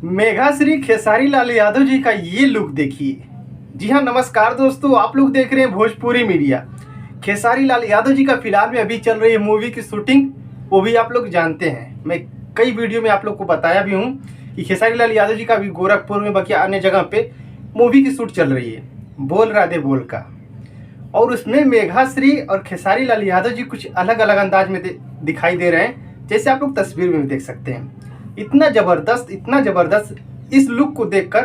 मेघाश्री खेसारी लाल यादव जी का ये लुक देखिए। जी हाँ, नमस्कार दोस्तों, आप लोग देख रहे हैं भोजपुरी मीडिया। खेसारी लाल यादव जी का फिलहाल में अभी चल रही है मूवी की शूटिंग, वो भी आप लोग जानते हैं। मैं कई वीडियो में आप लोग को बताया भी हूँ कि खेसारी लाल यादव जी का अभी गोरखपुर में बाकी अन्य जगह पे मूवी की शूट चल रही है, बोल राधे बोल का। और उसमें मेघाश्री और खेसारी लाल यादव जी कुछ अलग अलग अंदाज में दिखाई दे रहे हैं, जैसे आप लोग तस्वीर में भी देख सकते हैं। इतना ज़बरदस्त इस लुक को देखकर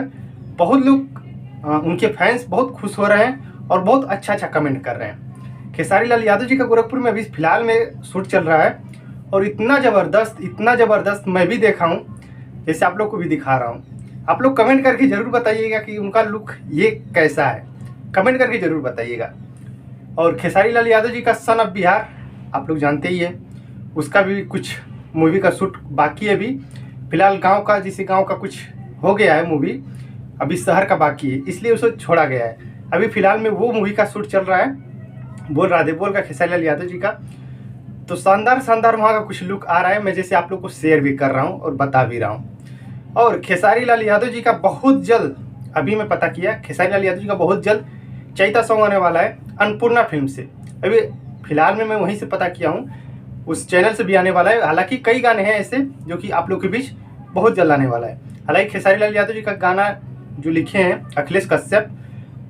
बहुत लोग उनके फैंस बहुत खुश हो रहे हैं और बहुत अच्छा कमेंट कर रहे हैं। खेसारी लाल यादव जी का गोरखपुर में अभी फिलहाल में शूट चल रहा है और इतना ज़बरदस्त मैं भी देखा हूँ, जैसे आप लोग को भी दिखा रहा हूँ। आप लोग कमेंट करके ज़रूर बताइएगा कि उनका लुक ये कैसा है, कमेंट करके ज़रूर बताइएगा। और खेसारी लाल यादव जी का सन ऑफ बिहार आप लोग जानते ही है, उसका भी कुछ मूवी का शूट बाकी है। अभी फिलहाल गांव का, जिस गांव का कुछ हो गया है मूवी, अभी शहर का बाकी है, इसलिए उसे छोड़ा गया है। अभी फिलहाल में वो मूवी का शूट चल रहा है, बोल राधे बोल का, खेसारी लाल यादव जी का। तो शानदार वहाँ का कुछ लुक आ रहा है, मैं जैसे आप लोग को शेयर भी कर रहा हूँ और बता भी रहा हूँ। और खेसारी लाल यादव जी का बहुत जल्द, अभी मैं पता किया, खेसारी लाल यादव जी का बहुत जल्द चैता सॉन्ग आने वाला है अन्नपूर्णा फिल्म से। अभी फिलहाल में मैं वहीं से पता किया हूँ, उस चैनल से भी आने वाला है। हालांकि कई गाने हैं ऐसे जो कि आप लोग के बीच बहुत जल्द आने वाला है। हालांकि खेसारी लाल यादव जी का गाना जो लिखे हैं अखिलेश कश्यप,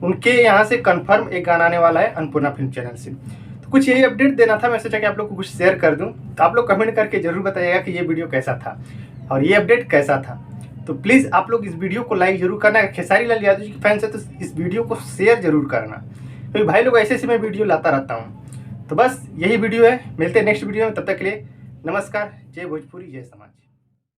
उनके यहाँ से कंफर्म एक गाना आने वाला है अन्नपूर्णा फिल्म चैनल से। तो कुछ यही अपडेट देना था, मैं सोचा कि आप लोग को कुछ शेयर कर दूं। तो आप लोग कमेंट करके जरूर बताइएगा कि ये वीडियो कैसा था और ये अपडेट कैसा था। तो प्लीज़ आप लोग इस वीडियो को लाइक जरूर करना। खेसारी लाल यादव जी के फैंस है तो इस वीडियो को शेयर जरूर करना, क्योंकि भाई लोग ऐसे मैं वीडियो लाता रहता हूँ। तो बस यही वीडियो है, मिलते हैं नेक्स्ट वीडियो में। तब तक के लिए नमस्कार, जय भोजपुरी, जय समाज।